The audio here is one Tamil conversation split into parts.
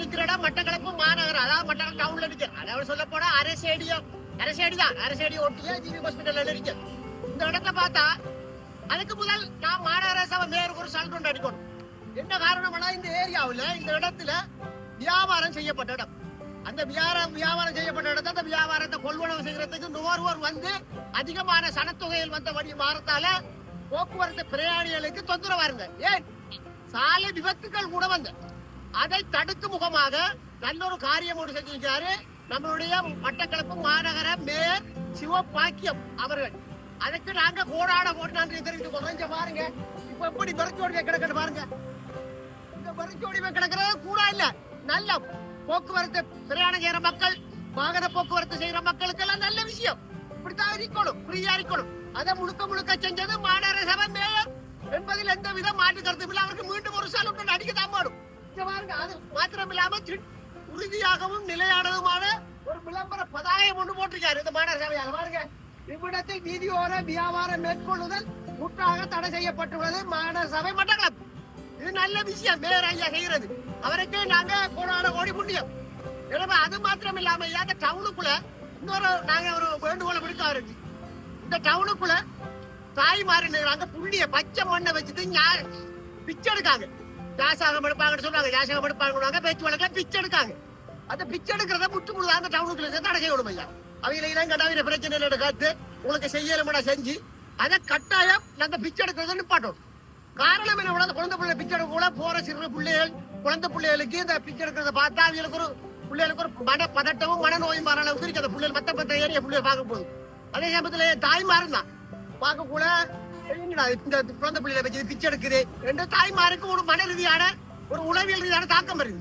நிக்கிற இடம் மட்டக்களப்பு மாநகரம், அதாவது மட்டக்களப்பு டவுன்ல இருக்கு. அதாவது சொல்ல போனா அரசேடி ஒட்டிய ஜிவி ஹாஸ்பிட்டல் இருக்கு. இந்த இடத்தை பார்த்தா அதுக்கு முதல் நான் மாநகர சபை மேயருக்கு ஒரு சல்ட் ஒன்று அடிக்கணும். என்ன காரணம்னா இந்த ஏரியாவில் இந்த இடத்துல வியாபாரம் செய்யப்பட்ட இடம். அந்த வியாபாரம் செய்யப்பட்ட இடத்த அந்த வியாபாரத்தை கொள்வனவு செய்யறதுக்கு நுகர்வோர் வந்து அதிகமான சனத்தொகையில் வந்த வழி மாறத்தால போக்குவரத்து பிரயாணிகளுக்கு தொந்தரவா இருந்த ஏன் சாலை விபத்துக்கள் கூட வந்த அதை தடுக்கும் முகமாக நல்ல ஒரு காரியம் ஒன்று செஞ்சிருக்காரு நம்மளுடைய மட்டக்களப்பு மாநகர மேயர் சிவபாக்கியம் அவர்கள். அதுக்கு நாங்க கோடி நன்றி தெரிவித்துக் கொள்றோம். பாருங்க இப்ப எப்படி பெருச்சோடி கிடக்குன்னு பாருங்க. இந்த பெருச்சோடி கிடக்கிறது கூட இல்ல, நல்ல போக்குவரத்து பிரயாணம் செய்யற மக்கள், வாகன போக்குவரத்து செய்யற மக்களுக்கு எல்லாம் நல்ல விஷயம். இப்படித்தான் இருக்கணும், ஃப்ரீயா இருக்கணும். அதை முழுக்க செஞ்சது மாநகர சபை மேயர் என்பதில் எந்த வித மாற்று கருத்து இல்லை. அவருக்கு மீண்டும் ஒரு சால் ஒன்று அடிக்கத்தான் மாடும். அது மாத்திரம் இல்லாம உறுதியாகவும் நிலையானதுமான ஒரு விளம்பர பதாயம் ஒன்று போட்டிருக்காரு இந்த மாநகர சபையால். பாருங்க, இவ்விடத்தில் வீதியோர வியாபாரம் மேற்கொள்ளுதல் முற்றாக தடை செய்யப்பட்டுள்ளது மாநகர சபை மட்டக்களப்பு. இது நல்ல விஷயம் மேயர் ஐயா செய்கிறது. அவருக்கு நாங்க கோடி புண்ணியம். எனவே அது மாத்திரம் இல்லாம அந்த டவுனுக்குள்ள இன்னொரு நாங்க ஒரு வேண்டுகோளை விடுக்க அவருக்கு. இந்த டவுனுக்குள்ள தாய்மாரின் புள்ளிய பச்சை மண்ணை வச்சுட்டு பிச்சை எடுக்காங்க. ஜாசகம் எடுப்பாங்கன்னு சொல்றாங்க, ஜாசகம் எடுப்பாங்க, பேச்சு வழக்குல பிச்சை எடுக்காங்க. அந்த பிச்சை எடுக்கிறத முற்று முழுதா அந்த டவுனுக்குள்ள தடை செய்யணும் ஐயா. அவங்க இளங்கடாவின பிரச்சனை காத்து உங்களுக்கு செய்யலுமடா செஞ்சு அதை கட்டாயம் அந்த பிச்சை எடுக்கிறத நிப்பாட்டணும். காரணம் என்ன, குழந்தை பிள்ளை பிச்சை எடுக்க கூட போற சிறு பிள்ளைகள் குழந்தை பிள்ளைகளுக்கு இந்த பிச்சை எடுக்கிறத பார்த்தா அவங்களுக்கு ஒரு பிள்ளைகளுக்கு ஒரு மன பதட்டமும் மனநோயும் வர அளவுக்கு இருக்கு. அந்த பிள்ளைகள் மத்த ஏரியா பிள்ளைய பார்க்க போகுது. அதே சமயத்துல தாய்மாரும் தான் பார்க்க கூட இந்த குழந்தை பிள்ளைகளை வச்சு பிச்சை எடுக்குது என்று தாய்மாருக்கு ஒரு மன ரீதியான ஒரு உளவியல் ரீதியான தாக்கம் வருது.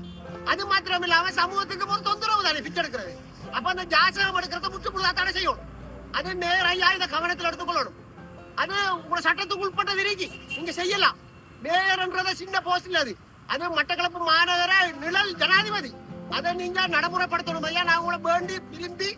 அது மாத்திரம் இல்லாம சமூகத்துக்கு ஒரு தொந்தரவு தானே பிச்சை எடுக்கிறது. அப்ப அந்த ஜாசகம் எடுக்கிறத முற்றுப்புள்ளதா தடை செய்யணும். அது நேரையா இதை கவனத்தில் எடுத்துக்கொள்ளணும். அது உங்களோட சட்டத்துக்கு உட்பட்டது இருக்கு, நீங்க செய்யலாம். மேயர்ன்றத சின்ன போஸ்ட் இல்ல, அது மட்டக்களப்பு மாநகர நிழல் ஜனாதிபதி. அதை நீங்க நடைமுறைப்படுத்தணும் ஐயா. நான் உங்களை வேண்டி விரும்பி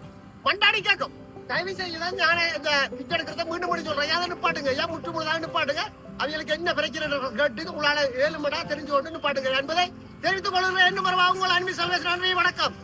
மண்டாடி கேட்கும். தயவு செய்யுதான் ஞான இந்த பிச்சை எடுக்கிறத மீண்டும் சொல்றேன். அதை நிப்பாட்டுங்க ஐயா, முற்று முழுதாக நிப்பாட்டுங்க. அவங்களுக்கு என்ன பிரச்சனை கேட்டு உங்களால 7 மணி தெரிஞ்சு கொண்டு நிப்பாட்டுங்க என்பதை தெரிவித்துக் கொள்கிறேன். என்ன மரபா உங்கள் அன்பு செல்வேஸ். நன்றி, வணக்கம்.